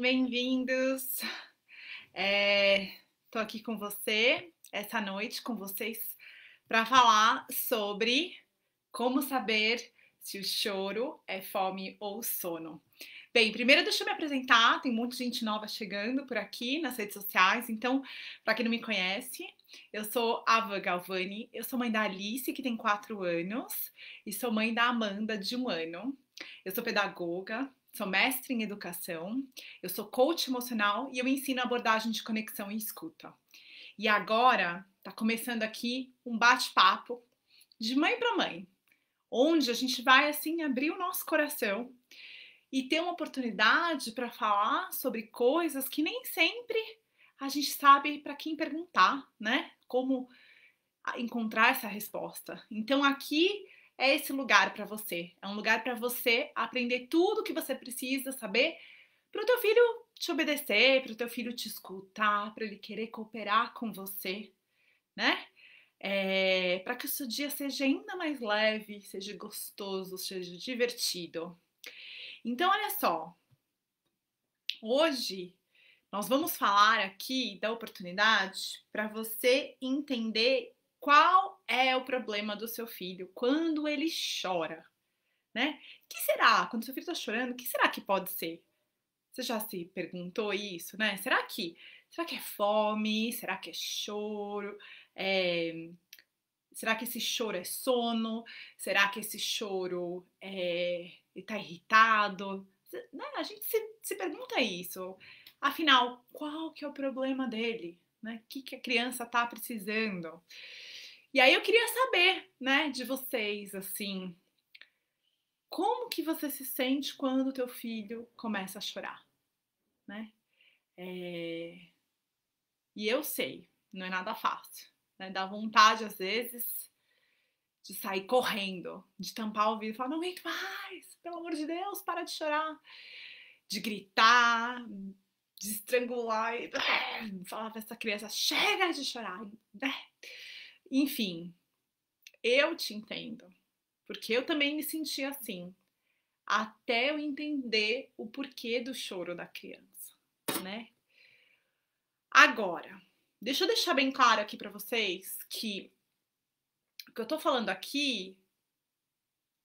Bem-vindos. Tô aqui com você essa noite, com vocês, para falar sobre como saber se o choro é fome ou sono. Bem, primeiro deixa eu me apresentar, tem muita gente nova chegando por aqui nas redes sociais, então, para quem não me conhece, eu sou a Ava Galvani, eu sou mãe da Alice, que tem 4 anos, e sou mãe da Amanda, de 1 ano. Eu sou pedagoga, sou mestre em educação, eu sou coach emocional e eu ensino abordagem de conexão e escuta. E agora tá começando aqui um bate-papo de mãe para mãe, onde a gente vai assim abrir o nosso coração e ter uma oportunidade para falar sobre coisas que nem sempre a gente sabe para quem perguntar, né? Como encontrar essa resposta. Então aqui é esse lugar para você. É um lugar para você aprender tudo que você precisa saber para o teu filho te obedecer, para o teu filho te escutar, para ele querer cooperar com você, né? Para que o seu dia seja ainda mais leve, seja gostoso, seja divertido. Então, olha só, hoje nós vamos falar aqui da oportunidade para você entender qual é o problema do seu filho quando ele chora, né? O que será? Quando seu filho está chorando, o que será que pode ser? Você já se perguntou isso, né? Será que é fome? Será que é choro? É, será que esse choro é sono? Será que esse choro ele tá irritado? Né? A gente se pergunta isso. Afinal, qual que é o problema dele? Né? O que a criança tá precisando? E aí eu queria saber, né, de vocês, assim, como que você se sente quando o teu filho começa a chorar, né? É, E eu sei, não é nada fácil, né? Dá vontade, às vezes, de sair correndo, de tampar o ouvido e falar, não aguento mais, pelo amor de Deus, para de chorar. De gritar, de estrangular e falar pra essa criança, chega de chorar. Né? Enfim, eu te entendo, porque eu também me senti assim, até eu entender o porquê do choro da criança, né? Agora, deixa eu deixar bem claro aqui para vocês que o que eu tô falando aqui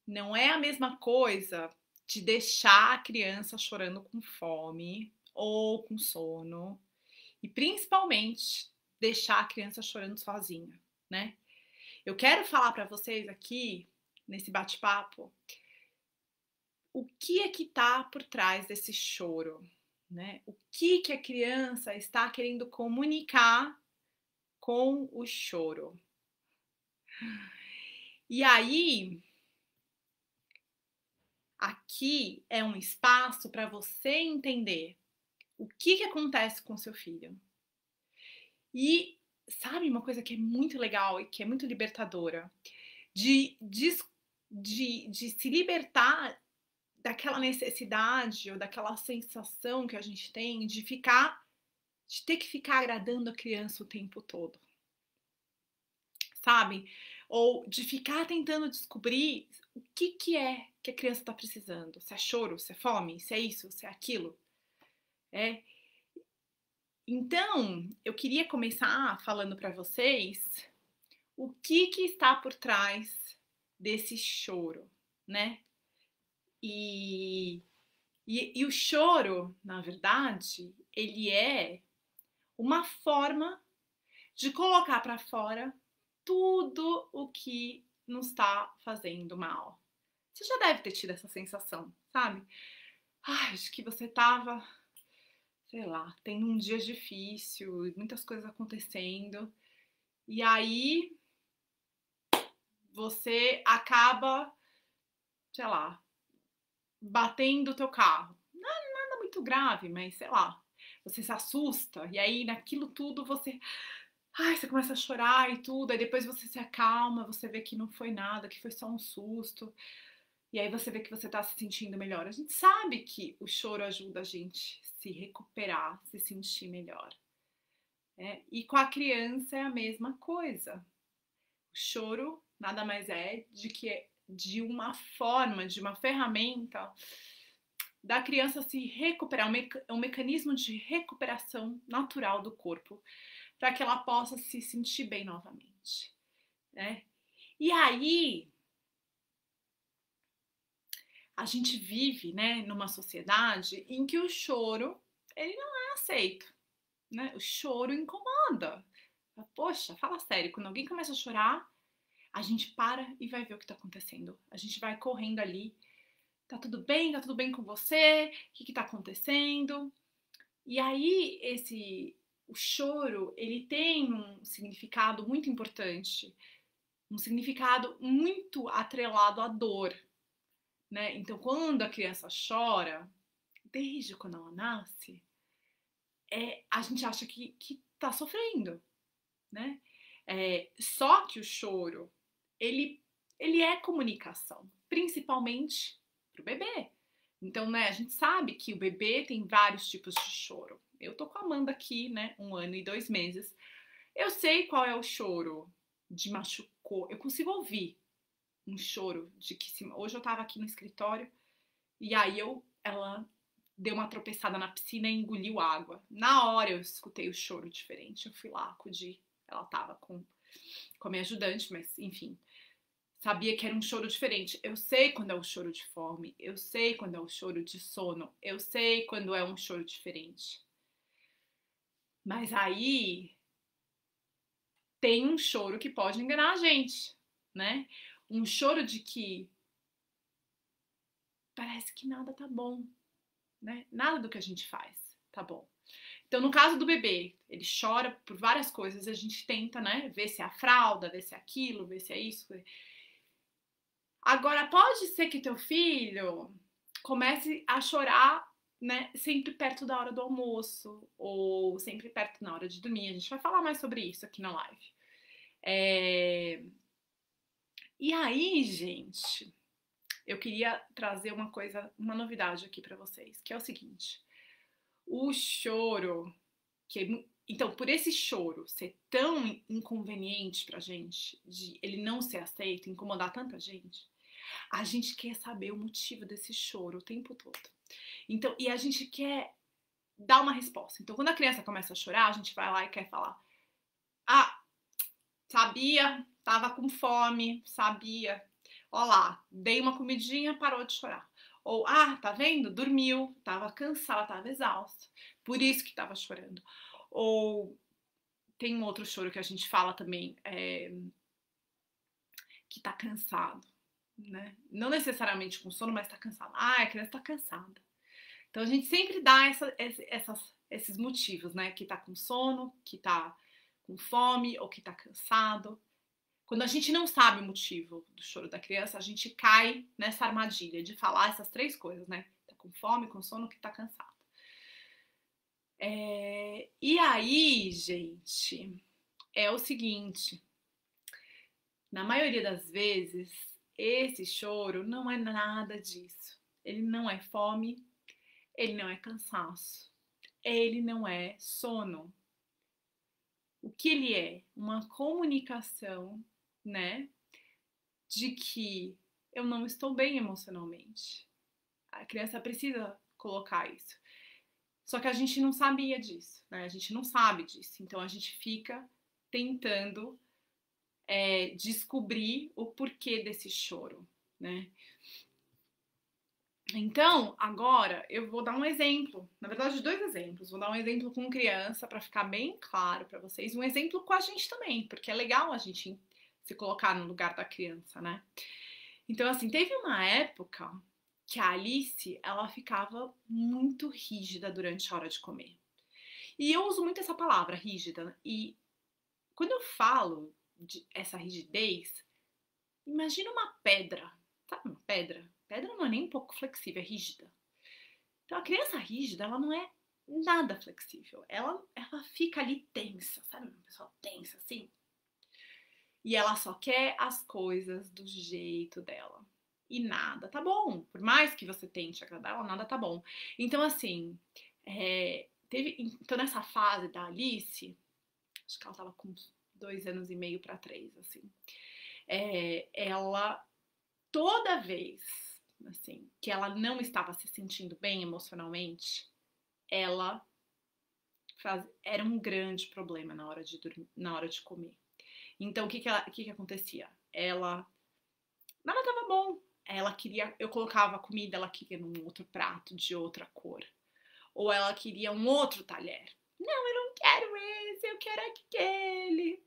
não é a mesma coisa de deixar a criança chorando com fome ou com sono e principalmente deixar a criança chorando sozinha, né? Eu quero falar para vocês aqui nesse bate-papo o que é que tá por trás desse choro, né? O que a criança está querendo comunicar com o choro. E aí, aqui é um espaço para você entender o que acontece com seu filho. E sabe uma coisa que é muito legal e que é muito libertadora? De se libertar daquela necessidade ou daquela sensação que a gente tem de ter que ficar agradando a criança o tempo todo, sabe? Ou de ficar tentando descobrir o que é que a criança está precisando. Se é choro, se é fome, se é isso, se é aquilo. É. Então, eu queria começar falando para vocês o que está por trás desse choro, né? E, e o choro, na verdade, ele é uma forma de colocar para fora tudo o que nos está fazendo mal. Você já deve ter tido essa sensação, sabe? Ai, acho que você tava, sei lá, tendo um dia difícil, muitas coisas acontecendo, e aí você acaba, sei lá, batendo o teu carro. Nada muito grave, mas sei lá, você se assusta, e aí naquilo tudo você. Ai, você começa a chorar e tudo, aí depois você se acalma, você vê que não foi nada, que foi só um susto. E aí você vê que você tá se sentindo melhor. A gente sabe que o choro ajuda a gente a se recuperar, se sentir melhor. Né? E com a criança é a mesma coisa. O choro nada mais é de que de uma forma, de uma ferramenta da criança se recuperar, um mecanismo de recuperação natural do corpo, para que ela possa se sentir bem novamente, né? E aí, a gente vive, né, numa sociedade em que o choro, ele não é aceito, né? O choro incomoda. Poxa, fala sério, quando alguém começa a chorar, a gente para e vai ver o que tá acontecendo. A gente vai correndo ali. Tá tudo bem? Tá tudo bem com você? O que tá acontecendo? E aí, o choro, ele tem um significado muito importante. Um significado muito atrelado à dor, né? Então, quando a criança chora, desde quando ela nasce, a gente acha que tá sofrendo, né? Só que o choro, ele, ele é comunicação, principalmente pro bebê. Então, né, a gente sabe que o bebê tem vários tipos de choro. Eu tô com a Amanda aqui, né, 1 ano e 2 meses. Eu sei qual é o choro de machucou. Eu consigo ouvir um choro de que se... Hoje eu tava aqui no escritório e aí ela deu uma tropeçada na piscina e engoliu água. Na hora eu escutei o choro diferente. Eu fui lá acudir. Ela tava com a minha ajudante, mas enfim, sabia que era um choro diferente. Eu sei quando é o choro de fome, eu sei quando é o choro de sono, eu sei quando é um choro diferente. Mas aí tem um choro que pode enganar a gente, né? Um choro de que parece que nada tá bom, né? Nada do que a gente faz tá bom. Então, no caso do bebê, ele chora por várias coisas, a gente tenta, né, ver se é a fralda, ver se é aquilo, ver se é isso. Agora, pode ser que teu filho comece a chorar, né, sempre perto da hora do almoço, ou sempre perto na hora de dormir. A gente vai falar mais sobre isso aqui na live. E aí, gente, eu queria trazer uma coisa, uma novidade aqui pra vocês, que é o seguinte: o choro, então, por esse choro ser tão inconveniente pra gente, de ele não ser aceito, incomodar tanta gente, a gente quer saber o motivo desse choro o tempo todo. Então, e a gente quer dar uma resposta. Então, quando a criança começa a chorar, a gente vai lá e quer falar: ah, sabia, tava com fome, sabia. Ó lá, dei uma comidinha, parou de chorar. Ou, ah, tá vendo? Dormiu, tava cansada, tava exausta. Por isso que tava chorando. Ou tem um outro choro que a gente fala também, que tá cansado, né? Não necessariamente com sono, mas tá cansado. Ah, a criança tá cansada. Então a gente sempre dá esses motivos, né? Que tá com sono, que tá com fome ou que tá cansado. Quando a gente não sabe o motivo do choro da criança, a gente cai nessa armadilha de falar essas 3 coisas, né? Tá com fome, com sono, que tá cansado. E aí, gente, é o seguinte: na maioria das vezes, esse choro não é nada disso. Ele não é fome, ele não é cansaço, ele não é sono. O que ele é? Uma comunicação, né, de que eu não estou bem emocionalmente. A criança precisa colocar isso. Só que a gente não sabia disso, né? A gente não sabe disso. Então a gente fica tentando descobrir o porquê desse choro, né? Então, agora eu vou dar um exemplo, na verdade, 2 exemplos. Vou dar um exemplo com criança para ficar bem claro para vocês, um exemplo com a gente também, porque é legal a gente se colocar no lugar da criança, né? Então, assim, teve uma época que a Alice, ela ficava muito rígida durante a hora de comer. E eu uso muito essa palavra, rígida, e quando eu falo de essa rigidez, imagina uma pedra, sabe uma pedra? Pedra não é nem um pouco flexível, é rígida. Então a criança rígida, ela não é nada flexível. Ela fica ali tensa, sabe? Uma pessoa tensa assim. E ela só quer as coisas do jeito dela. E nada tá bom. Por mais que você tente agradar ela, nada tá bom. Então, assim, então nessa fase da Alice, acho que ela tava com 2 anos e meio para 3, assim. Ela, toda vez assim, que ela não estava se sentindo bem emocionalmente, ela era um grande problema na hora de dormir, na hora de comer. Então, o que acontecia? Nada tava bom. Ela queria, eu colocava a comida, ela queria num outro prato de outra cor. Ou ela queria um outro talher. Não, eu não quero esse, eu quero aquele.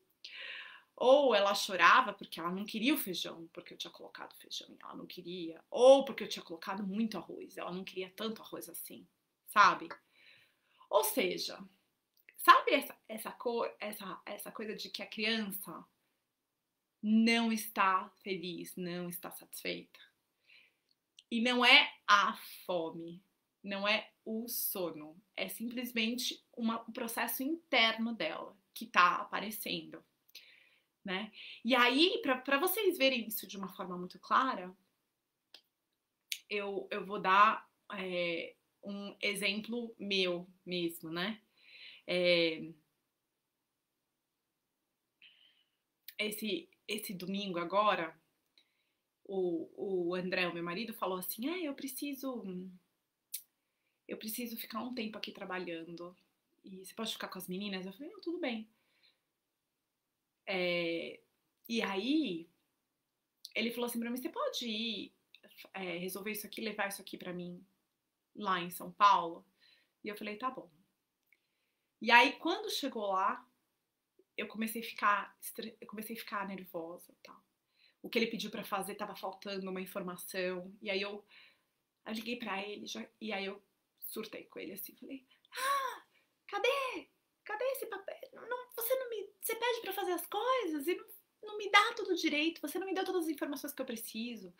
Ou ela chorava porque ela não queria o feijão, porque eu tinha colocado feijão e ela não queria. Ou porque eu tinha colocado muito arroz, ela não queria tanto arroz assim, sabe? Ou seja, sabe essa coisa de que a criança não está feliz, não está satisfeita? E não é a fome, não é o sono, é simplesmente um processo interno dela que está aparecendo, né? E aí, para vocês verem isso de uma forma muito clara, eu vou dar um exemplo meu mesmo, né? É, esse domingo agora, o André, o meu marido, falou assim: eu preciso ficar um tempo aqui trabalhando. E você pode ficar com as meninas? Eu falei, não, tudo bem. E aí, ele falou assim pra mim, você pode ir resolver isso aqui, levar isso aqui pra mim lá em São Paulo? E eu falei, tá bom. E aí, quando chegou lá, eu comecei a ficar nervosa, tal. O que ele pediu pra fazer tava faltando uma informação. E aí eu liguei pra ele e aí eu surtei com ele assim, falei, cadê? Cadê esse papel? Não, você pede pra fazer as coisas e não me dá tudo direito, você não me deu todas as informações que eu preciso.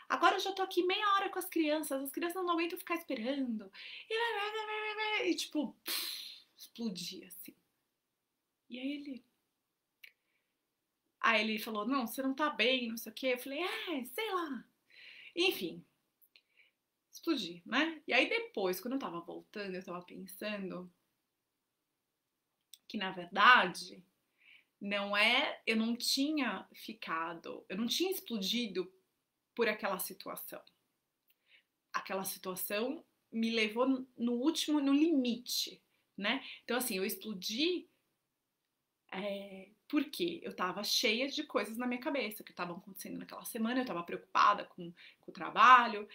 Agora eu já tô aqui meia hora com as crianças não aguentam ficar esperando. E tipo, explodia assim. E aí ele falou, não, você não tá bem, não sei o quê. Eu falei, sei lá. Enfim, explodi, né? E aí depois, quando eu tava voltando, eu tava pensando que, na verdade, eu não tinha eu não tinha explodido por aquela situação. Aquela situação me levou no limite, né? Então, assim, eu explodi porque eu tava cheia de coisas na minha cabeça que estavam acontecendo naquela semana, eu tava preocupada com o trabalho,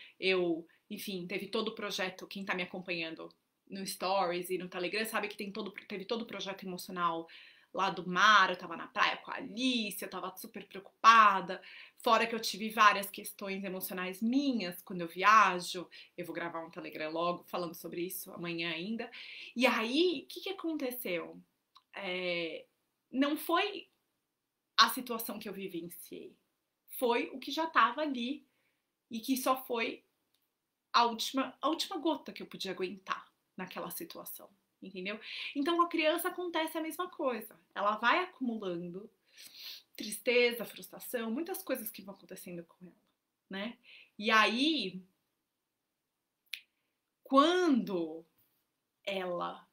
enfim, teve todo o projeto, quem tá me acompanhando no Stories e no Telegram sabe que teve todo o projeto emocional lá do mar, eu tava na praia com a Alice, eu tava super preocupada, fora que eu tive várias questões emocionais minhas quando eu viajo, eu vou gravar um Telegram logo falando sobre isso amanhã ainda, e aí, o que aconteceu? Não foi a situação que eu vivenciei, foi o que já estava ali e que só foi a última gota que eu podia aguentar naquela situação, entendeu? Então, com a criança acontece a mesma coisa, ela vai acumulando tristeza, frustração, muitas coisas que vão acontecendo com ela, né? E aí, quando ela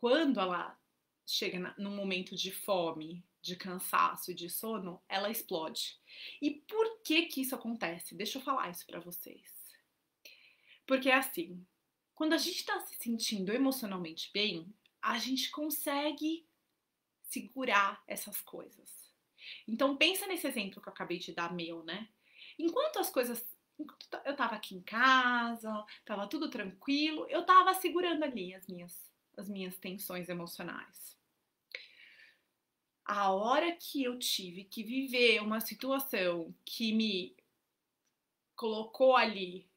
quando ela chega num momento de fome, de cansaço e de sono, ela explode. E por que que isso acontece? Deixa eu falar isso pra vocês. Porque é assim, quando a gente tá se sentindo emocionalmente bem, a gente consegue segurar essas coisas. Então pensa nesse exemplo que eu acabei de dar meu, né? Enquanto eu tava aqui em casa, tava tudo tranquilo, eu tava segurando ali as minhas tensões emocionais. A hora que eu tive que viver uma situação que me colocou ali,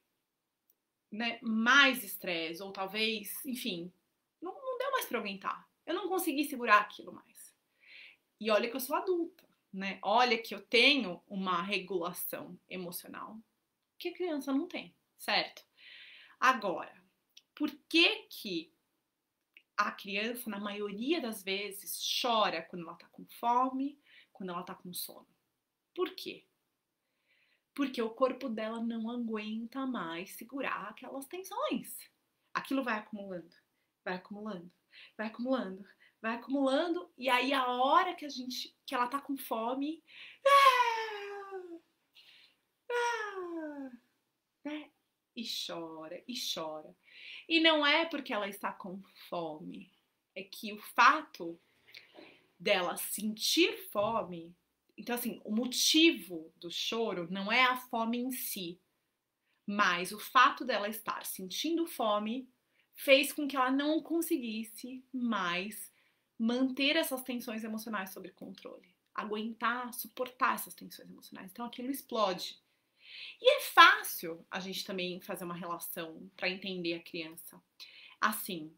né, mais estresse, ou talvez, enfim, não deu mais pra aguentar. Eu não consegui segurar aquilo mais. E olha que eu sou adulta, né? Olha que eu tenho uma regulação emocional que a criança não tem, certo? Agora, por que que a criança, na maioria das vezes, chora quando ela tá com fome, quando ela tá com sono? Por quê? Porque o corpo dela não aguenta mais segurar aquelas tensões. Aquilo vai acumulando, vai acumulando, vai acumulando, vai acumulando, e aí a hora que ela tá com fome, né? E chora, e chora. E não é porque ela está com fome, é que o fato dela sentir fome, então assim, o motivo do choro não é a fome em si, mas o fato dela estar sentindo fome fez com que ela não conseguisse mais manter essas tensões emocionais sob controle, aguentar, suportar essas tensões emocionais. Então aquilo explode. E é fácil a gente também fazer uma relação para entender a criança. Assim,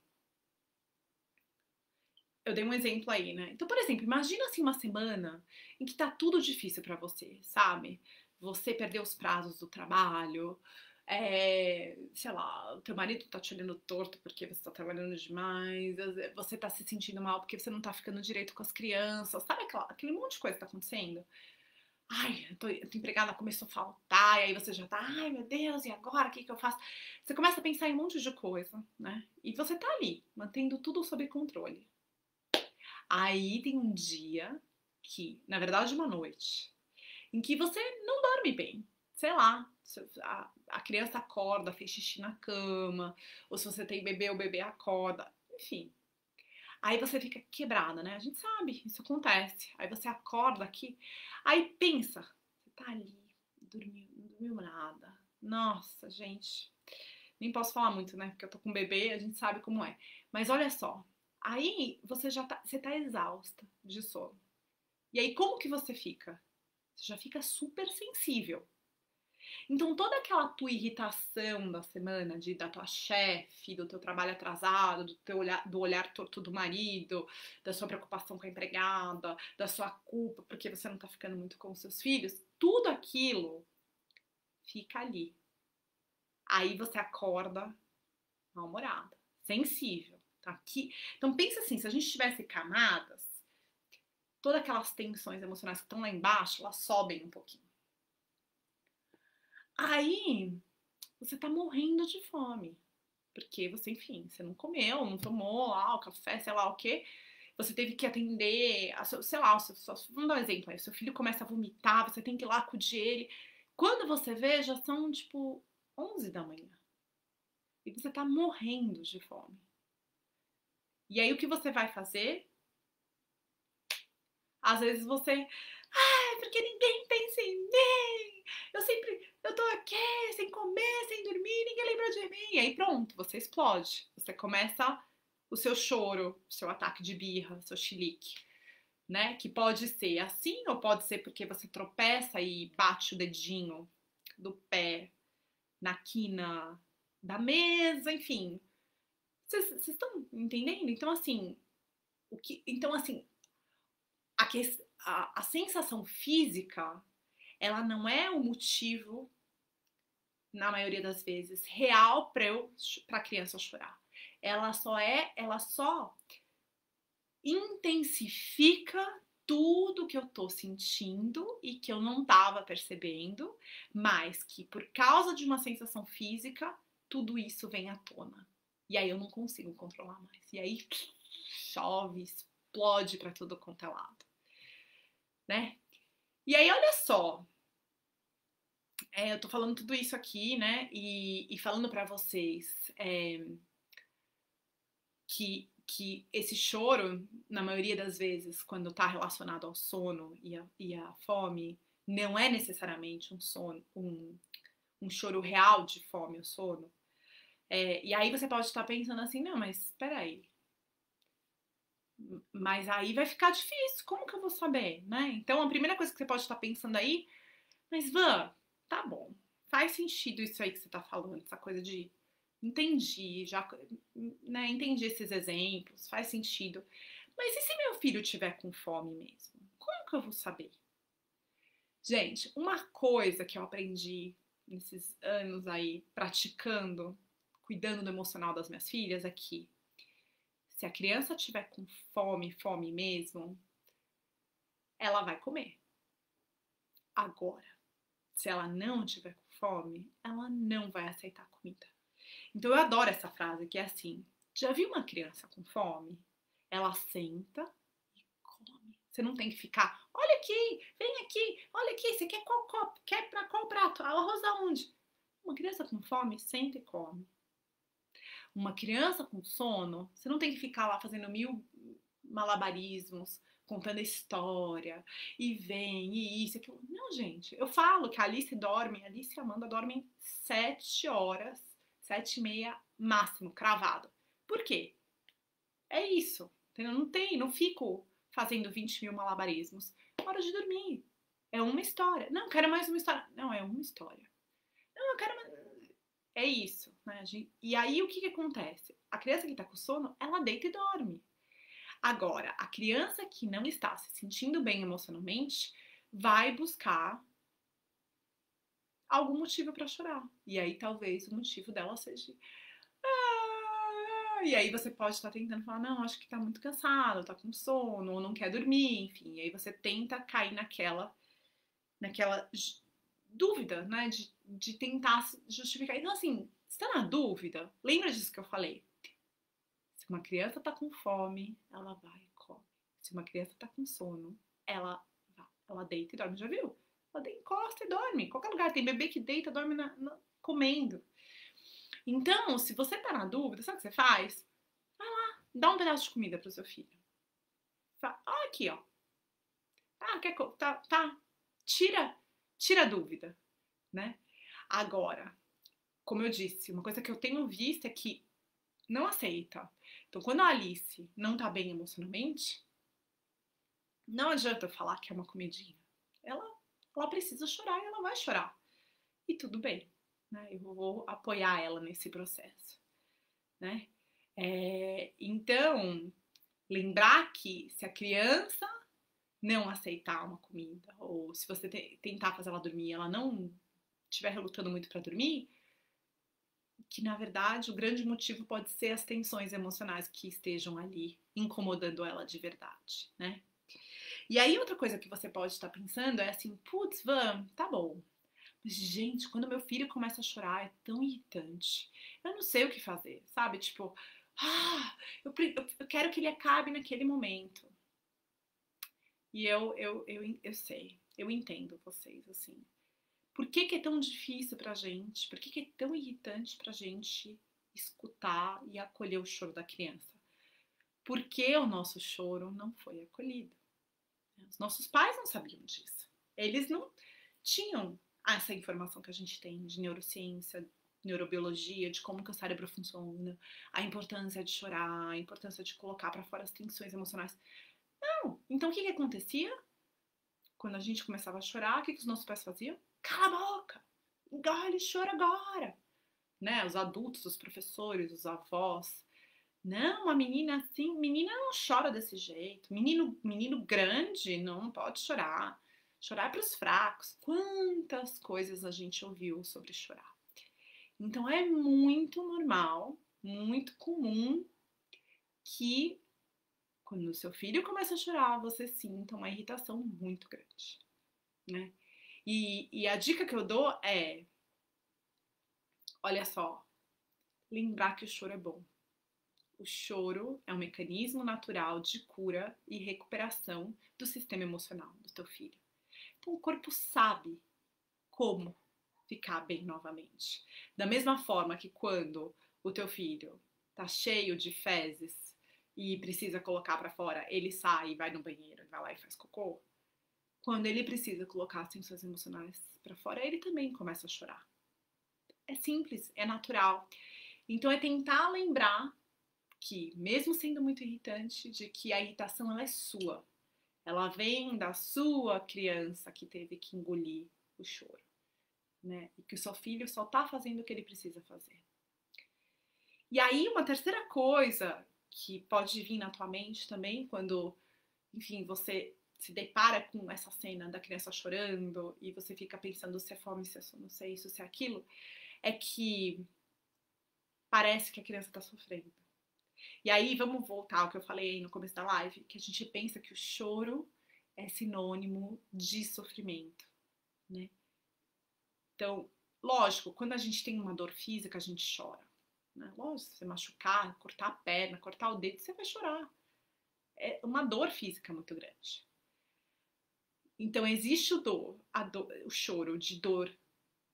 eu dei um exemplo aí, né? Então, por exemplo, imagina assim uma semana em que tá tudo difícil para você, sabe? Você perdeu os prazos do trabalho, sei lá, o teu marido tá te olhando torto porque você tá trabalhando demais, você tá se sentindo mal porque você não tá ficando direito com as crianças, sabe aquele monte de coisa que tá acontecendo? Ai, a tua empregada começou a faltar, e aí você já tá, ai meu Deus, e agora? O que que eu faço? Você começa a pensar em um monte de coisa, né? E você tá ali, mantendo tudo sob controle. Aí tem um dia que, na verdade, uma noite, em que você não dorme bem. Sei lá, a criança acorda, fez xixi na cama, ou se você tem bebê, o bebê acorda, enfim. Aí você fica quebrada, né? A gente sabe, isso acontece. Aí você acorda aqui, aí pensa, você tá ali, dormiu, não dormiu nada. Nossa, gente, nem posso falar muito, né? Porque eu tô com um bebê, a gente sabe como é. Mas olha só, aí você tá exausta de sono. E aí como que você fica? Você já fica super sensível. Então toda aquela tua irritação da semana, da tua chefe, do teu trabalho atrasado, do olhar torto do marido, da sua preocupação com a empregada, da sua culpa porque você não tá ficando muito com os seus filhos, tudo aquilo fica ali. Aí você acorda mal-humorada, sensível, tá aqui. Então pensa assim, se a gente tivesse camadas, todas aquelas tensões emocionais que estão lá embaixo, elas sobem um pouquinho. Aí você tá morrendo de fome. Porque você, enfim, você não comeu, não tomou lá o café, sei lá o quê. Você teve que atender, sei lá, vamos dar um exemplo aí. Seu filho começa a vomitar, você tem que ir lá acudir ele. Quando você vê, já são tipo 11 da manhã. E você tá morrendo de fome. E aí o que você vai fazer? Às vezes você, porque ninguém pensa em mim. Eu tô aqui sem comer, sem dormir, ninguém lembra de mim. E aí pronto, você explode. Você começa o seu choro, o seu ataque de birra, o seu chilique, né? Que pode ser assim ou pode ser porque você tropeça e bate o dedinho do pé na quina da mesa, enfim. Vocês estão entendendo? Então assim, então assim, a sensação física, ela não é o motivo, na maioria das vezes, real para a criança chorar. Ela só intensifica tudo que eu tô sentindo e que eu não tava percebendo, mas que por causa de uma sensação física, tudo isso vem à tona. E aí eu não consigo controlar mais. E aí chove, explode para tudo quanto é lado, né? E aí, olha só, eu tô falando tudo isso aqui, né? E falando pra vocês que esse choro, na maioria das vezes, quando tá relacionado ao sono e a fome, não é necessariamente um choro real de fome ou sono. E aí você pode estar pensando assim, não, mas espera aí. Mas aí vai ficar difícil, como que eu vou saber, né? Então a primeira coisa que você pode estar pensando aí, mas Van, tá bom, faz sentido isso aí que você tá falando, essa coisa de entendi, já, né, entendi esses exemplos, faz sentido. Mas e se meu filho tiver com fome mesmo? Como que eu vou saber? Gente, uma coisa que eu aprendi nesses anos aí praticando, cuidando do emocional das minhas filhas é que se a criança tiver com fome, fome mesmo, ela vai comer. Agora, se ela não tiver com fome, ela não vai aceitar comida. Então eu adoro essa frase que é assim: já viu uma criança com fome? Ela senta e come. Você não tem que ficar, olha aqui, vem aqui, olha aqui, você quer qual copo? Quer pra qual prato? O arroz aonde? Uma criança com fome, senta e come. Uma criança com sono, você não tem que ficar lá fazendo mil malabarismos, contando história, e vem, e isso, aquilo. Não, gente, eu falo que a Alice e a Amanda dormem 7 horas, 7h30 máximo, cravado. Por quê? É isso, entendeu? Não fico fazendo 20 mil malabarismos. Hora de dormir. É uma história. Não, quero mais uma história. Não, é uma história. Não, eu quero mais. É isso, né, gente? E aí o que acontece? A criança que tá com sono, ela deita e dorme. Agora, a criança que não está se sentindo bem emocionalmente vai buscar algum motivo para chorar. E aí talvez o motivo dela seja. E aí você pode estar tentando falar, não, acho que tá muito cansado, tá com sono, ou não quer dormir, enfim. E aí você tenta cair naquela dúvida, né? De tentar justificar. Então, assim, você tá na dúvida? Lembra disso que eu falei? Se uma criança tá com fome, ela vai e come. Se uma criança tá com sono, ela deita e dorme. Já viu? Ela encosta e dorme. Em qualquer lugar. Tem bebê que deita e dorme comendo. Então, se você tá na dúvida, sabe o que você faz? Vai lá, dá um pedaço de comida pro seu filho. Fala, aqui, ó. Tá. Tira a dúvida, né? Agora, como eu disse, uma coisa que eu tenho visto é que não aceita. Então, quando a Alice não tá bem emocionalmente, não adianta eu falar que é uma comidinha. Ela precisa chorar e ela vai chorar. E tudo bem, né? Eu vou apoiar ela nesse processo, né? Então, lembrar que se a criança não aceitar uma comida, ou se você tentar fazer ela dormir e ela não estiver relutando muito para dormir, que na verdade o grande motivo pode ser as tensões emocionais que estejam ali incomodando ela de verdade, né? E aí outra coisa que você pode estar pensando é assim, putz, Van, tá bom. Mas, gente, quando meu filho começa a chorar é tão irritante. Eu não sei o que fazer, sabe? Tipo, eu quero que ele acabe naquele momento. E eu sei, eu entendo vocês, assim. Por que é tão difícil pra gente? Por que é tão irritante pra gente escutar e acolher o choro da criança? Porque o nosso choro não foi acolhido. Os nossos pais não sabiam disso. Eles não tinham essa informação que a gente tem de neurociência, neurobiologia, de como que o cérebro funciona, a importância de chorar, a importância de colocar pra fora as tensões emocionais. Não! Então o que acontecia? Quando a gente começava a chorar, o que os nossos pais faziam? Cala a boca! Engole e chora agora! Né? Os adultos, os professores, os avós. Não, uma menina assim, menina não chora desse jeito. Menino grande não pode chorar. Chorar é para os fracos. Quantas coisas a gente ouviu sobre chorar. Então é muito normal, muito comum que quando o seu filho começa a chorar, você sinta uma irritação muito grande, né? E a dica que eu dou é, olha só, lembrar que o choro é bom. O choro é um mecanismo natural de cura e recuperação do sistema emocional do teu filho. Então o corpo sabe como ficar bem novamente. Da mesma forma que quando o teu filho tá cheio de fezes e precisa colocar para fora, ele sai e vai no banheiro, vai lá e faz cocô. Quando ele precisa colocar as tensões emocionais para fora, ele também começa a chorar. É simples, é natural. Então é tentar lembrar que, mesmo sendo muito irritante, de que a irritação ela é sua. Ela vem da sua criança que teve que engolir o choro, né? E que o seu filho só tá fazendo o que ele precisa fazer. E aí, uma terceira coisa que pode vir na tua mente também, quando, enfim, você se depara com essa cena da criança chorando e você fica pensando se é fome, se é sono, se é isso, se é aquilo, é que parece que a criança tá sofrendo. E aí, vamos voltar ao que eu falei no começo da live, que a gente pensa que o choro é sinônimo de sofrimento, né? Então, lógico, quando a gente tem uma dor física, a gente chora, né? Lógico, se você machucar, cortar a perna, cortar o dedo, você vai chorar. É uma dor física muito grande. Então, existe o choro de dor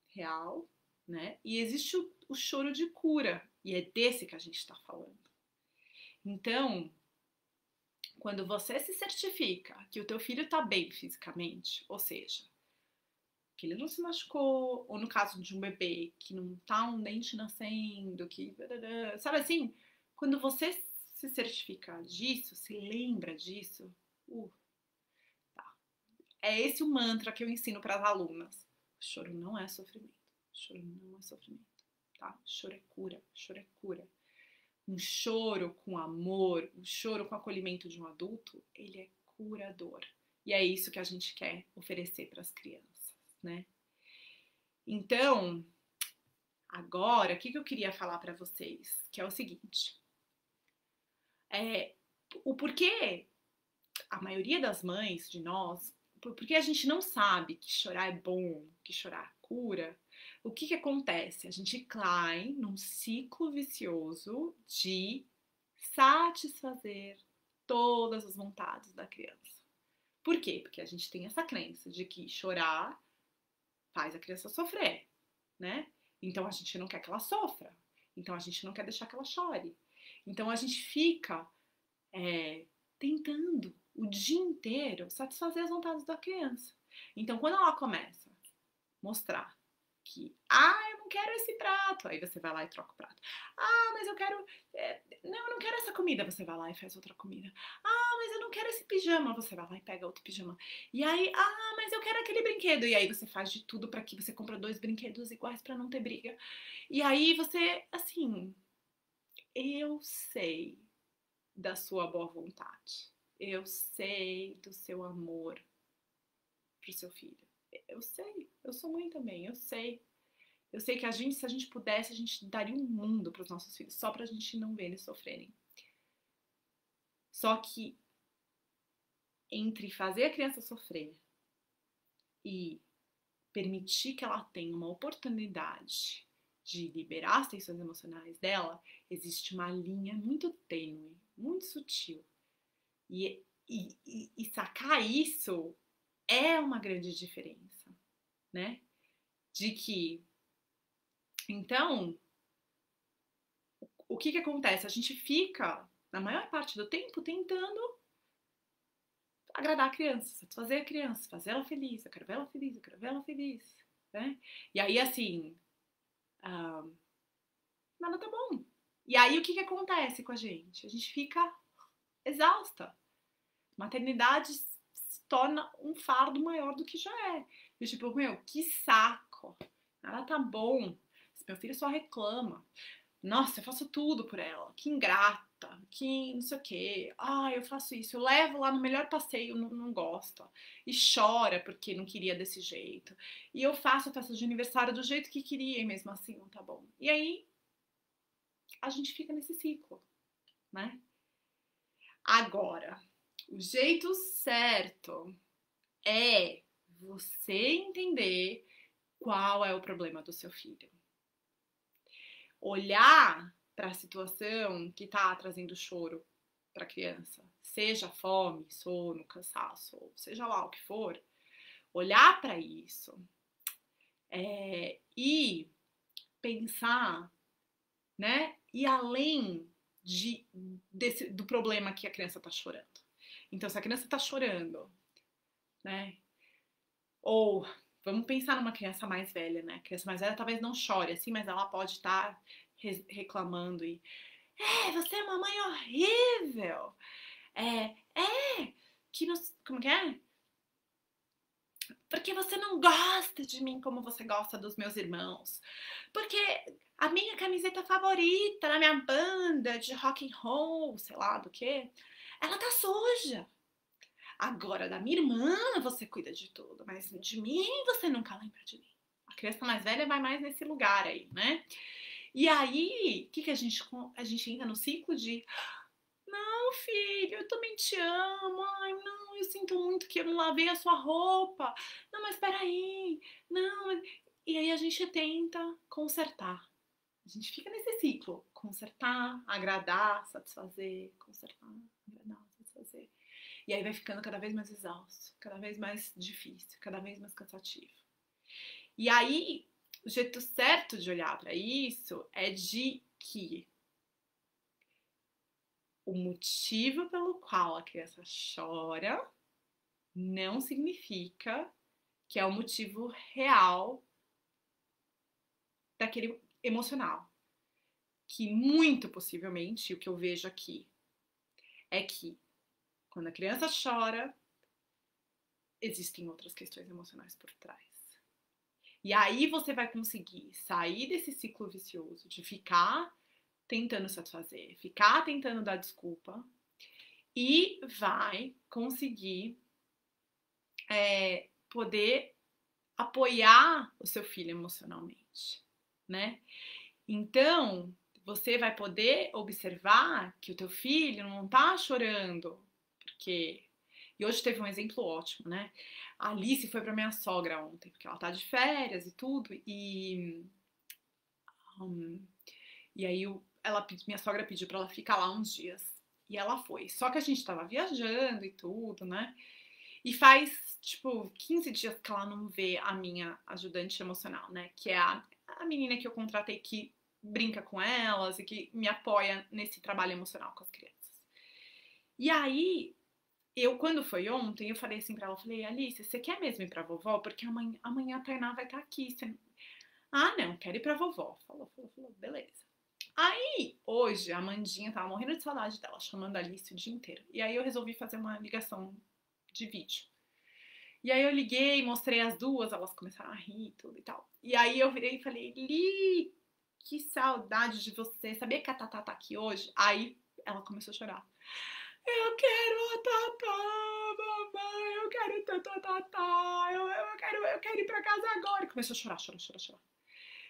real né? E existe o choro de cura, e é desse que a gente está falando. Então, quando você se certifica que o teu filho está bem fisicamente, ou seja, que ele não se machucou, ou no caso de um bebê que não tá um dente nascendo, que sabe assim, quando você se certifica disso, se lembra disso, tá. É esse o mantra que eu ensino para as alunas. O choro não é sofrimento. O choro não é sofrimento, tá? O choro é cura, o choro é cura. Um choro com amor, um choro com acolhimento de um adulto, ele é curador. E é isso que a gente quer oferecer para as crianças, né? Então, agora, o que eu queria falar para vocês? Que é o seguinte. O porquê a maioria das mães de nós, porque a gente não sabe que chorar é bom, que chorar cura, o que acontece? A gente cai num ciclo vicioso de satisfazer todas as vontades da criança. Por quê? Porque a gente tem essa crença de que chorar faz a criança sofrer, né? Então a gente não quer que ela sofra. Então a gente não quer deixar que ela chore. Então a gente fica tentando o dia inteiro satisfazer as vontades da criança. Então quando ela começa a mostrar que, eu não quero esse prato, aí você vai lá e troca o prato. Mas eu quero, não, eu não quero essa comida, você vai lá e faz outra comida. Mas eu não quero esse pijama, você vai lá e pega outro pijama. E aí, mas eu quero aquele brinquedo, e aí você faz de tudo para que você compra 2 brinquedos iguais para não ter briga. E aí você, assim, eu sei da sua boa vontade, eu sei do seu amor pro seu filho. Eu sei, eu sou mãe também, eu sei. Eu sei que se a gente pudesse, a gente daria um mundo para os nossos filhos, só pra gente não ver eles sofrerem. Só que entre fazer a criança sofrer e permitir que ela tenha uma oportunidade de liberar as tensões emocionais dela, existe uma linha muito tênue, muito sutil. E sacar isso é uma grande diferença, né? De que, então, o que acontece? A gente fica, na maior parte do tempo, tentando agradar a criança, satisfazer a criança, fazer ela feliz, eu quero ver ela feliz, eu quero ver ela feliz, né? E aí, assim, nada tá bom. E aí, o que acontece com a gente? A gente fica exausta. Maternidade se torna um fardo maior do que já é. E tipo, meu, que saco. Nada tá bom. Meu filho só reclama. Nossa, eu faço tudo por ela. Que ingrata, que não sei o quê. Eu faço isso. Eu levo lá no melhor passeio, não gosta. E chora porque não queria desse jeito. E eu faço a festa de aniversário do jeito que queria e mesmo assim não tá bom. E aí, a gente fica nesse ciclo, né? Agora, o jeito certo é você entender qual é o problema do seu filho. Olhar para a situação que está trazendo choro para a criança, seja fome, sono, cansaço, ou seja lá o que for, olhar para isso e pensar, né? E além do problema que a criança está chorando. Então, se a criança está chorando, né? Ou vamos pensar numa criança mais velha, né? A criança mais velha talvez não chore assim, mas ela pode estar reclamando e você é uma mãe horrível. Que não, como que é? Porque você não gosta de mim como você gosta dos meus irmãos. Porque a minha camiseta favorita na minha banda de rock and roll, sei lá do que, ela tá suja. Agora, da minha irmã você cuida de tudo, mas de mim você nunca lembra de mim. A criança mais velha vai mais nesse lugar aí, né? E aí, o que a gente entra no ciclo de não, filho, eu também te amo. Ai, não, eu sinto muito que eu não lavei a sua roupa. Não, mas peraí. Não, e aí a gente tenta consertar. A gente fica nesse ciclo. Consertar, agradar, satisfazer. Consertar, agradar, satisfazer. E aí vai ficando cada vez mais exausto, cada vez mais difícil, cada vez mais cansativo. E aí, O jeito certo de olhar para isso é de que o motivo pelo qual a criança chora não significa que é o motivo real daquele emocional. Que muito possivelmente, o que eu vejo aqui é que quando a criança chora, existem outras questões emocionais por trás. E aí você vai conseguir sair desse ciclo vicioso de ficar tentando satisfazer, ficar tentando dar desculpa e vai conseguir poder apoiar o seu filho emocionalmente, né? Então, você vai poder observar que o teu filho não tá chorando, porque... E hoje teve um exemplo ótimo, né? A Alice foi pra minha sogra ontem, porque ela tá de férias e tudo, um, e aí minha sogra pediu pra ela ficar lá uns dias. E ela foi. Só que a gente tava viajando e tudo, né? E faz, tipo, 15 dias que ela não vê a minha ajudante emocional, né? Que é a menina que eu contratei que brinca com elas e que me apoia nesse trabalho emocional com as crianças. E aí, quando foi ontem, eu falei assim pra ela, falei, Alice, você quer mesmo ir pra vovó? Porque amanhã a Tainá vai estar aqui. Ah, não, quero ir pra vovó. Falou, beleza. Aí, hoje, a Amandinha tava morrendo de saudade dela, chamando a Alice o dia inteiro. E aí eu resolvi fazer uma ligação de vídeo. E aí eu liguei, mostrei as duas, elas começaram a rir tudo e tal. E aí eu virei e falei, Li, que saudade de você. Sabia que a Tatá tá aqui hoje? Aí ela começou a chorar. Eu quero a Tatá, mamãe, eu quero tanto a Tatá, eu quero ir pra casa agora. E começou a chorar.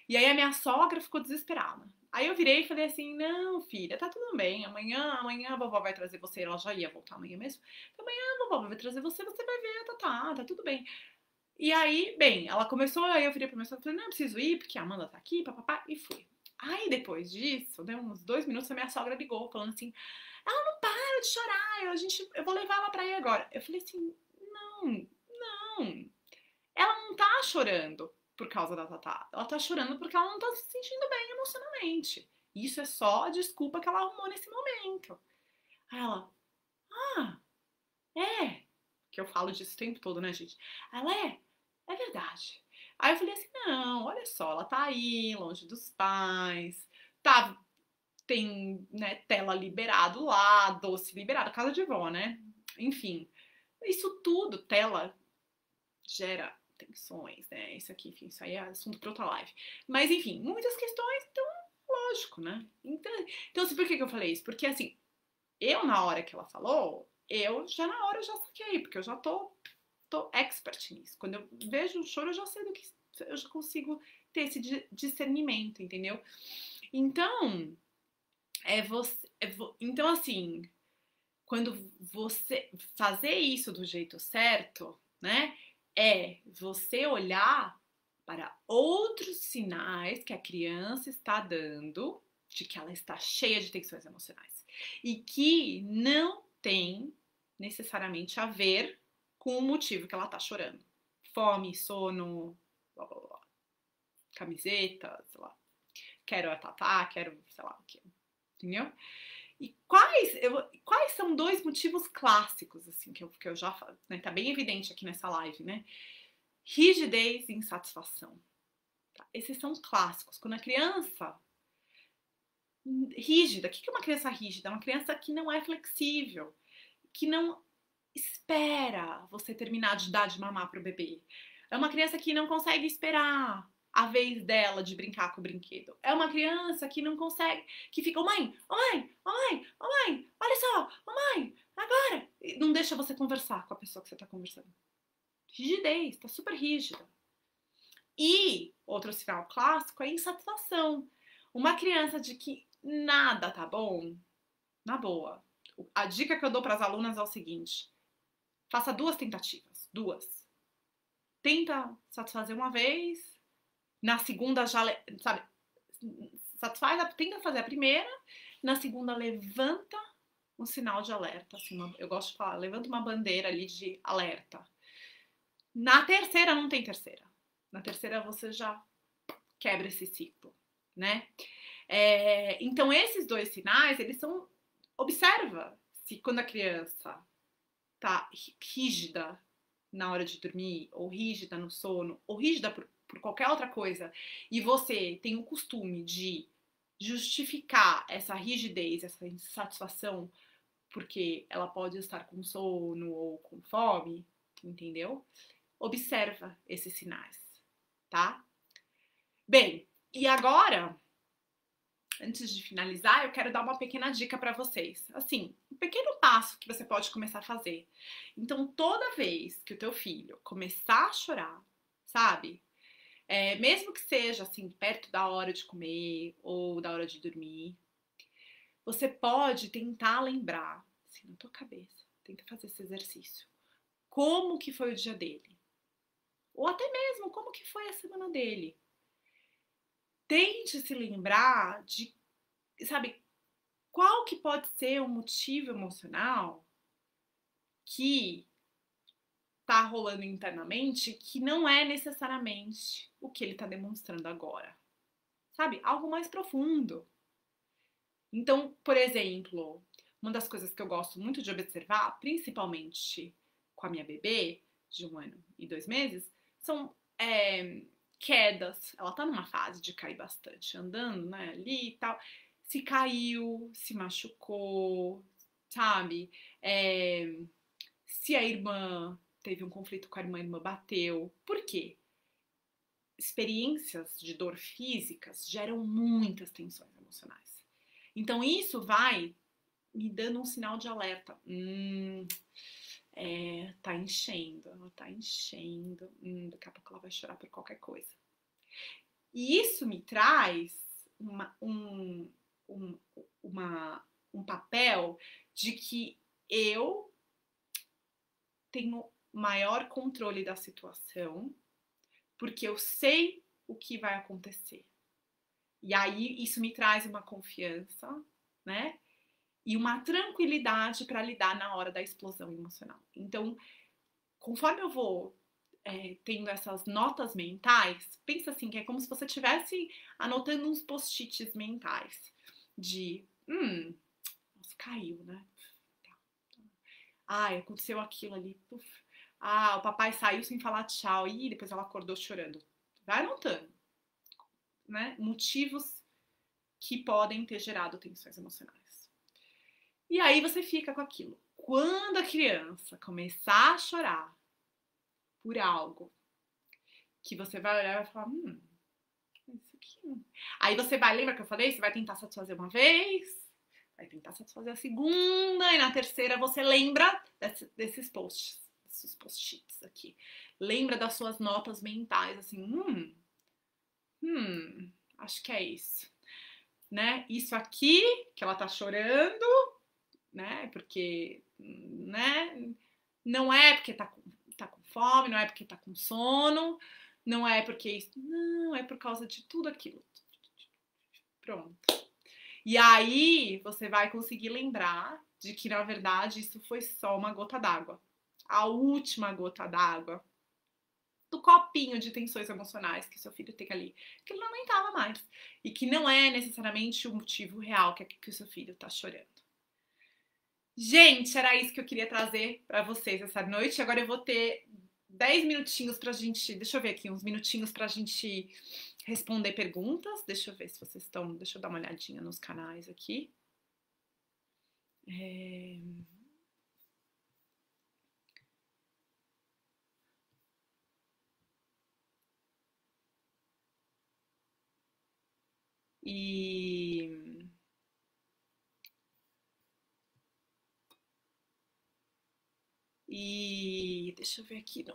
E aí a minha sogra ficou desesperada. Aí eu virei e falei assim, não, filha, tá tudo bem, amanhã a vovó vai trazer você, ela já ia voltar amanhã mesmo. Amanhã a vovó vai trazer você, você vai ver, tá tudo bem. E aí, bem, ela começou, aí eu virei pra minha sogra e falei, não, eu preciso ir, porque a Amanda tá aqui, papapá, e fui. Aí depois disso, deu uns 2 minutos, a minha sogra ligou, falando assim, ela não para de chorar, eu vou levar ela pra ir agora. Eu falei assim, não, ela não tá chorando por causa da Tatá. Ela tá chorando porque ela não tá se sentindo bem emocionalmente. Isso é só a desculpa que ela arrumou nesse momento. Aí ela, ah, é. Que eu falo disso o tempo todo, né, gente? Ela é verdade. Aí eu falei assim, não, olha só, ela tá aí, longe dos pais, tá, tem, né, tela liberado lá, doce liberado, casa de vó, né? Enfim, isso tudo, tela gera tensões, né? Isso aqui, enfim, isso aí é assunto para outra live. Mas, enfim, muitas questões, então, lógico, né? Então assim, por que eu falei isso? Porque, assim, eu, na hora que ela falou, na hora eu já saquei, porque eu já tô expert nisso. Quando eu vejo um choro, eu já sei do que... Eu já consigo ter esse discernimento, entendeu? Então, então, assim, quando você fazer isso do jeito certo, né? É você olhar para outros sinais que a criança está dando de que ela está cheia de tensões emocionais e que não tem necessariamente a ver com o motivo que ela está chorando. Fome, sono, blá blá blá, camiseta, sei lá, quero a Tatá, quero, sei lá o que, entendeu? E quais são 2 motivos clássicos, assim, que eu já falo, né? Tá bem evidente aqui nessa live, né? Rigidez e insatisfação. Tá? Esses são clássicos. Quando a criança rígida, o que é uma criança rígida? É uma criança que não é flexível, que não espera você terminar de dar de mamar pro bebê. É uma criança que não consegue esperar a vez dela de brincar com o brinquedo. É uma criança que não consegue, que fica, mãe, olha só, mãe, agora. E não deixa você conversar com a pessoa que você tá conversando. Rigidez, tá super rígida. E outro sinal clássico é insatisfação. Uma criança de que nada tá bom, na boa. A dica que eu dou para as alunas é o seguinte: faça 2 tentativas, 2. Tenta satisfazer uma vez, na segunda já, sabe, tenta fazer a primeira, na segunda levanta um sinal de alerta, assim, eu gosto de falar, levanta uma bandeira ali de alerta. Na terceira não tem terceira. Na terceira você já quebra esse ciclo, né? Então, esses dois sinais, eles são... Observa se quando a criança tá rígida na hora de dormir, ou rígida no sono, ou rígida por qualquer outra coisa, e você tem o costume de justificar essa rigidez, essa insatisfação, porque ela pode estar com sono ou com fome, entendeu? Observa esses sinais, tá? Bem, e agora, antes de finalizar, eu quero dar uma pequena dica para vocês. Assim, um pequeno passo que você pode começar a fazer. Então, toda vez que o teu filho começar a chorar, sabe? Mesmo que seja assim, perto da hora de comer ou da hora de dormir, você pode tentar lembrar, assim, na tua cabeça, tenta fazer esse exercício. Como que foi o dia dele? Ou até mesmo como que foi a semana dele. Tente se lembrar de, sabe, qual que pode ser o motivo emocional que tá rolando internamente que não é necessariamente o que ele tá demonstrando agora. Sabe? Algo mais profundo. Então, por exemplo, uma das coisas que eu gosto muito de observar, principalmente com a minha bebê, de 1 ano e 2 meses, são quedas. Ela tá numa fase de cair bastante, andando, né, ali e tal. Se caiu, se machucou, sabe? Se a irmã teve um conflito com a irmã bateu. Por quê? Experiências de dor físicas geram muitas tensões emocionais. Então, isso vai me dando um sinal de alerta. Tá enchendo, ela tá enchendo. Daqui a pouco ela vai chorar por qualquer coisa. E isso me traz um papel de que eu tenho maior controle da situação, porque eu sei o que vai acontecer. E aí isso me traz uma confiança, né? E uma tranquilidade para lidar na hora da explosão emocional. Então, conforme eu vou tendo essas notas mentais, pensa assim, que é como se você estivesse anotando uns post-its mentais de, nossa, caiu, né? Aconteceu aquilo ali. O papai saiu sem falar tchau. E depois ela acordou chorando. Vai anotando, né? Motivos que podem ter gerado tensões emocionais. E aí você fica com aquilo. Quando a criança começar a chorar por algo que você vai olhar e vai falar, isso aqui. Aí você vai, lembra que eu falei? Você vai tentar satisfazer uma vez, vai tentar satisfazer a segunda, e na terceira você lembra desses post-its aqui. Lembra das suas notas mentais, assim, acho que é isso. Né? Isso aqui, que ela tá chorando, né? Porque, né? Não é porque tá com fome, não é porque tá com sono, não é porque isso, não, é por causa de tudo aquilo. Pronto. E aí você vai conseguir lembrar de que, na verdade, isso foi só uma gota d'água. A última gota d'água do copinho de tensões emocionais que seu filho tem ali, que ele não aguentava mais. E que não é necessariamente o motivo real que o seu filho tá chorando. Gente, era isso que eu queria trazer para vocês essa noite. Agora eu vou ter 10 minutinhos pra gente, deixa eu ver aqui, uns minutinhos pra gente responder perguntas. Deixa eu ver se vocês estão, deixa eu dar uma olhadinha nos canais aqui. E deixa eu ver aqui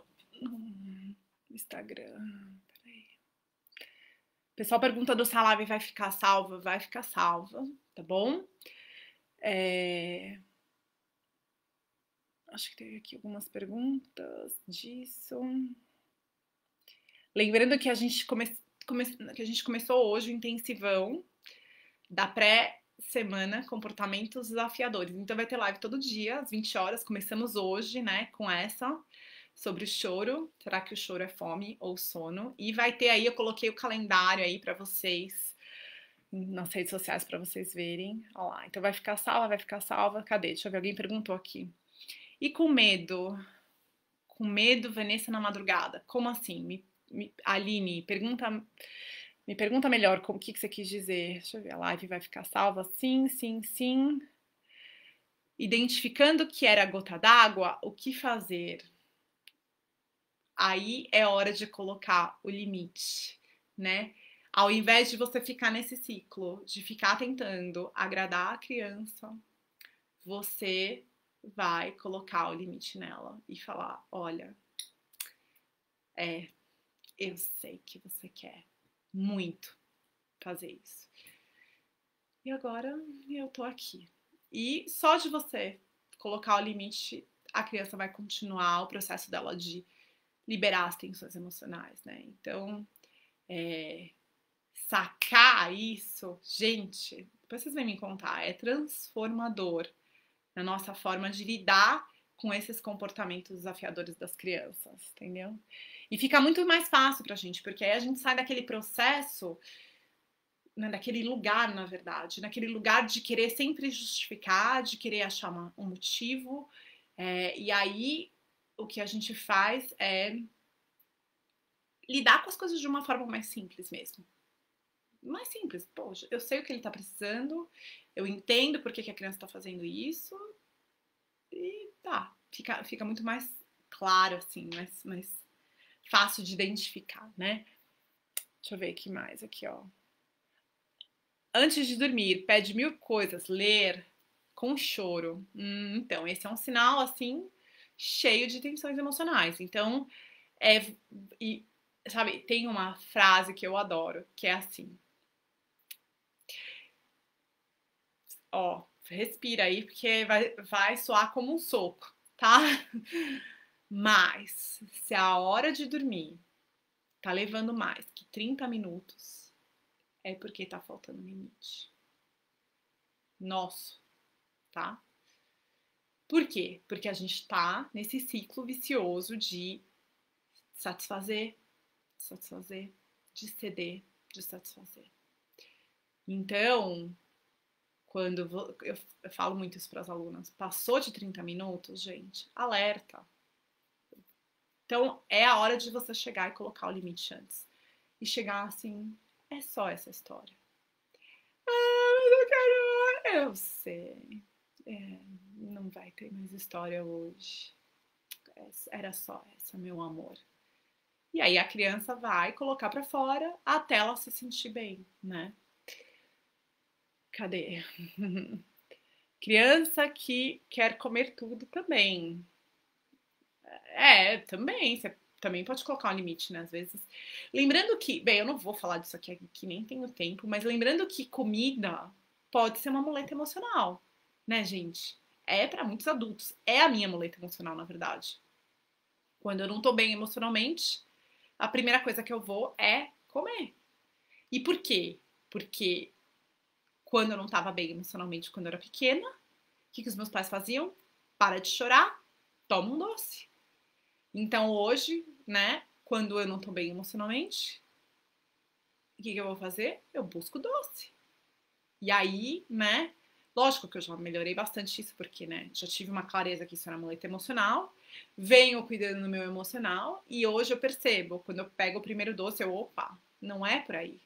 no Instagram. Peraí. O pessoal pergunta se a live vai ficar salva. Vai ficar salva, tá bom? Acho que tem aqui algumas perguntas disso. Lembrando que a gente começou hoje o intensivão da pré-semana Comportamentos Desafiadores. Então vai ter live todo dia, às 20 horas. Começamos hoje, né, com essa. sobre o choro. Será que o choro é fome ou sono? E vai ter aí, eu coloquei o calendário aí para vocês nas redes sociais para vocês verem. Olha lá, então vai ficar salva, vai ficar salva. Cadê? Deixa eu ver, alguém perguntou aqui. E com medo? Com medo, Vanessa na madrugada. Como assim? Aline, me pergunta melhor o que você quis dizer. Deixa eu ver, a live vai ficar salva? Sim, sim, sim. Identificando que era gota d'água, o que fazer? Aí é hora de colocar o limite, né? Ao invés de você ficar nesse ciclo, de ficar tentando agradar a criança, você vai colocar o limite nela e falar: olha, eu sei que você quer muito fazer isso. E agora eu tô aqui. E só de você colocar o limite, a criança vai continuar o processo dela de liberar as tensões emocionais, né? Então, sacar isso, gente, depois vocês vêm me contar, é transformador na nossa forma de lidar com esses comportamentos desafiadores das crianças, entendeu? E fica muito mais fácil pra gente, porque aí a gente sai daquele processo, né, daquele lugar, na verdade, naquele lugar de querer sempre justificar, de querer achar um motivo, e aí o que a gente faz é lidar com as coisas de uma forma mais simples mesmo. Mais simples, poxa, eu sei o que ele tá precisando, eu entendo por que a criança tá fazendo isso, e tá, fica muito mais claro, assim, mais fácil de identificar, né? Deixa eu ver aqui mais, aqui, ó. Antes de dormir, pede 1000 coisas, ler com choro. Então, esse é um sinal, assim, cheio de tensões emocionais. Então, e, sabe, tem uma frase que eu adoro, que é assim, ó, respira aí, porque vai soar como um soco, tá? Mas, se a hora de dormir tá levando mais que 30 minutos, é porque tá faltando limite. Nosso, tá? Por quê? Porque a gente tá nesse ciclo vicioso de satisfazer, satisfazer, de ceder, de satisfazer. Então, quando eu falo muito isso para as alunas, passou de 30 minutos, gente, alerta. Então, é a hora de você chegar e colocar o limite antes. E chegar assim, é só essa história. Ah, mas eu quero. Eu sei. Não vai ter mais história hoje. Era só essa, meu amor. E aí a criança vai colocar para fora até ela se sentir bem, né? Cadê? Criança que quer comer tudo também. Também. Você também pode colocar um limite, né? Às vezes. Lembrando que, bem, eu não vou falar disso aqui, que nem tenho tempo, mas lembrando que comida pode ser uma muleta emocional, né, gente? É para muitos adultos. É a minha muleta emocional, na verdade. Quando eu não tô bem emocionalmente, a primeira coisa que eu vou é comer. E por quê? Porque quando eu não tava bem emocionalmente, quando eu era pequena, o que os meus pais faziam? Para de chorar, toma um doce. Então hoje, né, quando eu não tô bem emocionalmente, o que eu vou fazer? Eu busco doce. E aí, né, lógico que eu já melhorei bastante isso, porque, né, já tive uma clareza que isso era muleta emocional, venho cuidando do meu emocional, e hoje eu percebo, quando eu pego o primeiro doce, opa, não é por aí.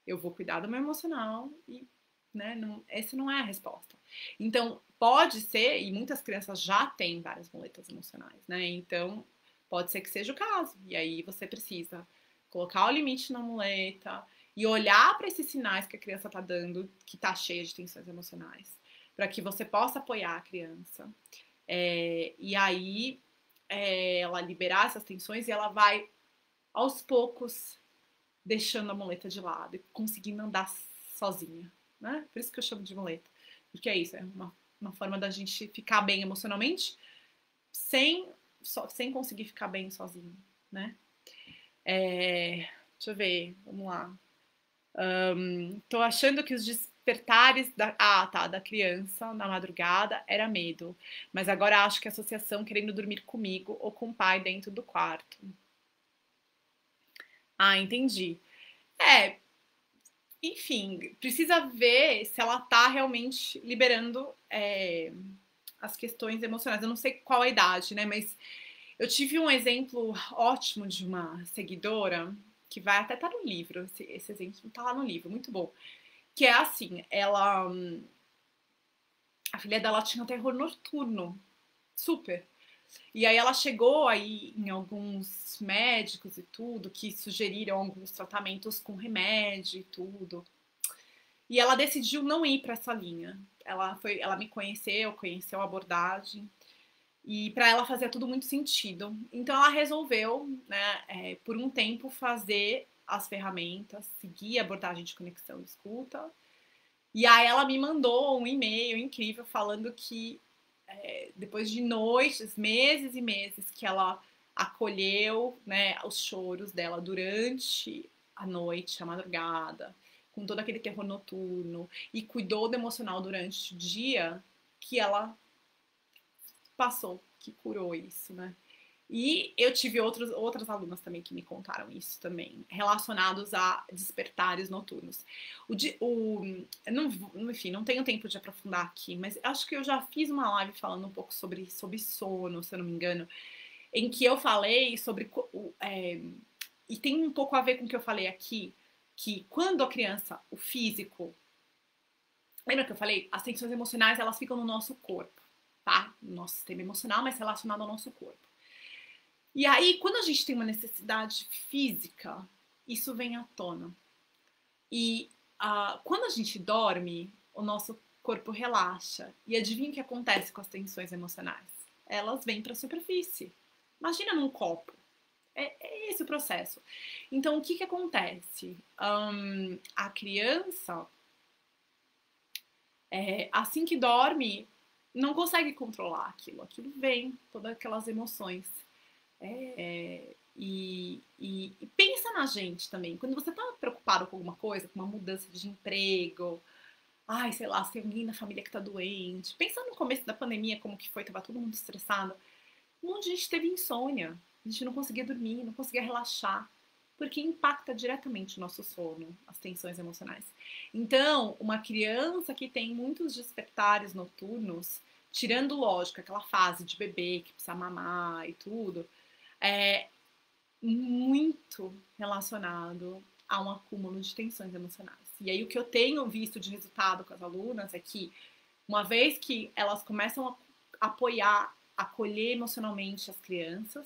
Eu vou cuidar do meu emocional e, né, essa não é a resposta. Então, pode ser, e muitas crianças já têm várias muletas emocionais, né, então pode ser que seja o caso. E aí você precisa colocar o limite na muleta e olhar para esses sinais que a criança está dando, que está cheia de tensões emocionais, para que você possa apoiar a criança. E aí ela liberar essas tensões e ela vai aos poucos deixando a muleta de lado e conseguindo andar sozinha, né? Por isso que eu chamo de muleta, porque é isso, é uma forma da gente ficar bem emocionalmente sem conseguir ficar bem sozinho, né? Deixa eu ver, vamos lá. Tô achando que despertares da criança na madrugada era medo, mas agora acho que a associação querendo dormir comigo ou com o pai dentro do quarto. Ah, entendi. É, enfim, precisa ver se ela tá realmente liberando as questões emocionais. Eu não sei qual a idade, né? Mas eu tive um exemplo ótimo de uma seguidora que vai até estar no livro. Esse exemplo tá lá no livro, muito bom. Que é assim, a filha dela tinha terror noturno, super. E aí ela chegou aí em alguns médicos e tudo que sugeriram alguns tratamentos com remédio e tudo. E ela decidiu não ir para essa linha. Ela me conheceu a abordagem e para ela fazia tudo muito sentido. Então ela resolveu, né, por um tempo fazer as ferramentas, seguir a abordagem de conexão e escuta. E aí ela me mandou um e-mail incrível falando que depois de noites, meses e meses que ela acolheu, né, os choros dela durante a noite, a madrugada, com todo aquele terror noturno e cuidou do emocional durante o dia, que ela passou, que curou isso, né? E eu tive outras alunas também que me contaram isso também, relacionados a despertares noturnos. Enfim, não tenho tempo de aprofundar aqui, mas acho que eu já fiz uma live falando um pouco sobre sono, se eu não me engano, em que eu falei sobre. E tem um pouco a ver com o que eu falei aqui, que quando a criança, o físico. Lembra que eu falei? As tensões emocionais, elas ficam no nosso corpo, tá? No nosso sistema emocional, mas relacionado ao nosso corpo. E aí, quando a gente tem uma necessidade física, isso vem à tona. E quando a gente dorme, o nosso corpo relaxa. E adivinha o que acontece com as tensões emocionais? Elas vêm para a superfície. Imagina num copo. É esse o processo. Então, o que acontece? A criança, assim que dorme, não consegue controlar aquilo. Aquilo vem, todas aquelas emoções. E pensa na gente também. Quando você tá preocupado com alguma coisa, com uma mudança de emprego, ai, sei lá, se tem alguém na família que tá doente. Pensa no começo da pandemia, como que foi, tava todo mundo estressado. Um monte de gente teve insônia. A gente não conseguia dormir, não conseguia relaxar. Porque impacta diretamente o nosso sono, as tensões emocionais. Então, uma criança que tem muitos despertares noturnos, tirando, lógico, aquela fase de bebê que precisa mamar e tudo, é muito relacionado a um acúmulo de tensões emocionais. E aí o que eu tenho visto de resultado com as alunas é que uma vez que elas começam a apoiar, acolher emocionalmente as crianças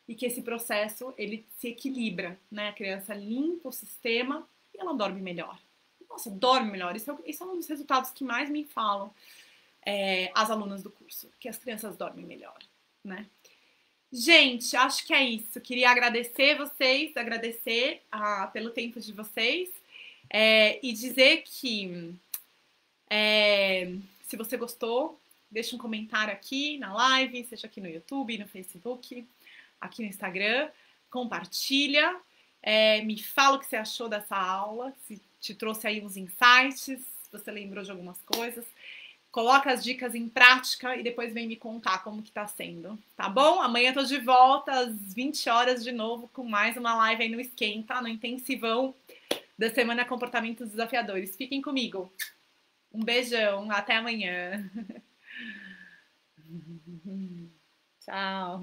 e que esse processo ele se equilibra, né? A criança limpa o sistema e ela dorme melhor. Nossa, dorme melhor. Isso é um dos resultados que mais me falam as alunas do curso, que as crianças dormem melhor, né? Gente, acho que é isso. Queria agradecer vocês, agradecer pelo tempo de vocês e dizer que se você gostou, deixa um comentário aqui na live, seja aqui no YouTube, no Facebook, aqui no Instagram, compartilha, me fala o que você achou dessa aula, se te trouxe aí uns insights, se você lembrou de algumas coisas. Coloca as dicas em prática e depois vem me contar como que tá sendo, tá bom? Amanhã eu tô de volta às 20 horas de novo com mais uma live aí no Esquenta, no intensivão da Semana Comportamentos Desafiadores. Fiquem comigo. Um beijão, até amanhã. Tchau.